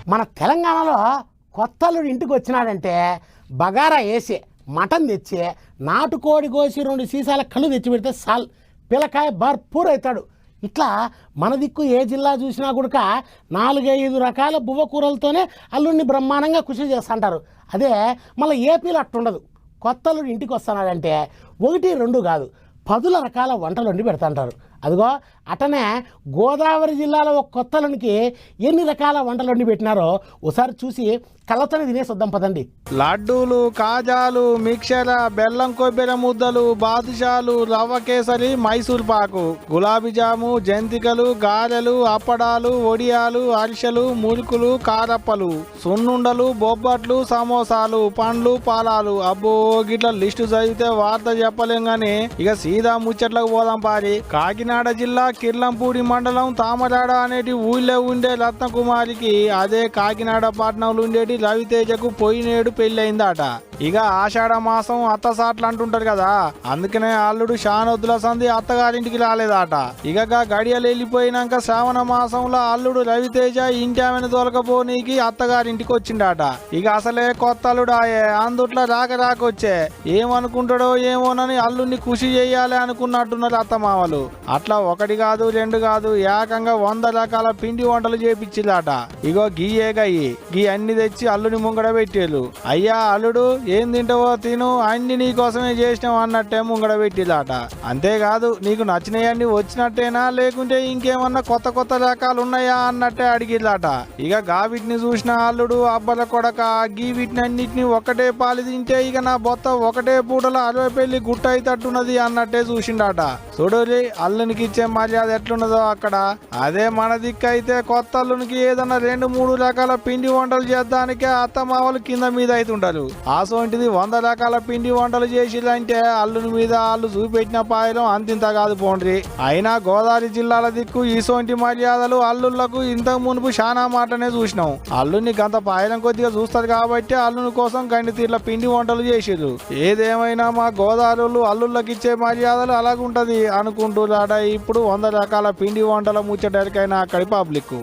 మన తెలంగాణలో కొత్త అల్లుడు ఇంటికి వచ్చినాడంటే బగారా వేసి మటన్ తెచ్చి నాటుకోడి కోసి 2 సీసాల కళ్ళు తెచ్చి పెడితే సాల్ పిల్లకాయ భర్పూర్ అవుతాడు. ఇట్లా మన దిక్కు ఏ జిల్లా చూసినా కూడా 4-5 రకాల బువ్వ కూరలతోనే అల్లుడిని బ్రహ్మాండంగా కృషి చేస్తుంటారు. అదే మళ్ళీ ఏపీలో అట్టుండదు. కొత్త అల్లుడు ఇంటికి వస్తున్నాడంటే 1-2 కాదు 10 రకాల వంటలు వండి పెడతాంటారు. అదిగో అటనే గోదావరి జిల్లాలో ఒక కొత్త అల్లునికి ఎన్ని రకాల వంటలు వండి పెట్టినారో ఒకసారి చూసి కళ్ళతోనే తినేసి వద్దాం పదండి. లడ్డూలు, కాజాలు, మిక్చర్, బెల్లం కొబ్బరి ముద్దలు, బాదుషాలు, రవ్వ కేసరి, మైసూర్ పాకు, గులాబీ జాము, జంతికలు, గారెలు, అప్పడాలు, వడియాలు, అరిసెలు, మురుకులు, కారప్పలు, సున్నుండలు, బొబ్బట్లు, సమోసాలు, పండ్లు, పాలాలు. అబ్బో గిట్ల లిస్టు చదివితే వార్త చెప్పలేం గాని ఇక సీదా ముచ్చట్లకు పోదాం పారి. కాకినాడ జిల్లా కిర్లంపూడి మండలం తామరాడ అనేటి ఊళ్ళో ఉండే రత్నకుమారికి అదే కాకినాడ పట్టణంలో ఉండేటి రవితేజకు పోయినేడు పెళ్ళయిందట. ఇక ఆషాఢ మాసం అత్తసాట్లు అంటుంటారు కదా, అందుకనే అల్లుడు షానొద్దుల సంధి అత్తగారింటికి రాలేదట. ఇక గడియలు వెళ్ళిపోయినాక శ్రావణ మాసంలో అల్లుడు రవితేజ ఇంటి ఆమెను తోలకపోనీకి అత్తగారింటికి వచ్చిండట. ఇక అసలే కొత్త అల్లుడు ఆయే, అందుట్లో రాకొచ్చే ఏమనుకుంటాడో ఏమోనని అల్లుడిని ఖుషి చేయాలి అనుకున్నట్టున్నారు అత్తమామలు. అట్లా 1 కాదు 2 కాదు ఏకంగా 100 రకాల పిండి వంటలు చేపించిదట. ఇగో గీ అన్ని తెచ్చి అల్లుని ముంగడ పెట్టేళ్ళు. అయ్యా అల్లుడు ఏం తింటావో తిను, అన్ని నీ కోసమే చేసినావు అన్నట్టే ముంగడ పెట్టిలాట. అంతేకాదు నీకు నచ్చినవన్నీ వచ్చినట్టేనా లేకుంటే ఇంకేమన్నా కొత్త రకాలు ఉన్నాయా అన్నట్టే అడిగిలాట. ఇక వీటిని చూసిన అల్లుడు అబ్బల కొడక గీ వీటిని అన్నిటిని ఒక్కటే పాలు తింటే ఇక నా బొత్త ఒకటే పూటలో 60 పెళ్లి గుట్ట అయితట్టున్నది అన్నట్టే చూసిండట. చూడలి అల్లునికి ఇచ్చే మర్యాద ఎట్లున్నదో అక్కడ. అదే మన దిక్కు అయితే కొత్త అల్లునికి ఏదన్నా 2-3 రకాల పిండి వంటలు చేద్దానికే అత్తమామలు కింద మీద అవుతుంటారు. ఆసోంటిది 100 రకాల పిండి వంటలు చేసిలంటే అల్లుని మీద వాళ్ళు చూపెట్టిన పాయలం అంతింత కాదు పోండ్రి. అయినా గోదావరి జిల్లాల దిక్కు ఈసోంటి మర్యాదలు అల్లుళ్లకు ఇంతకు మునుపు శానా మాటనే చూసినాం. అల్లుని గంత పాయలం కొద్దిగా చూస్తారు కాబట్టి అల్లుని కోసం గండి తీర్ల పిండి వంటలు చేసిర్రు. ఏదేమైనా మా గోదావరి అల్లుళ్ళకి ఇచ్చే మర్యాదలు అలాగుంటది అనుకుంటున్నాడ. ఇప్పుడు 100 రకాల పిండి వంటల ముచ్చటరికైనా అక్కడి పబ్లిక్.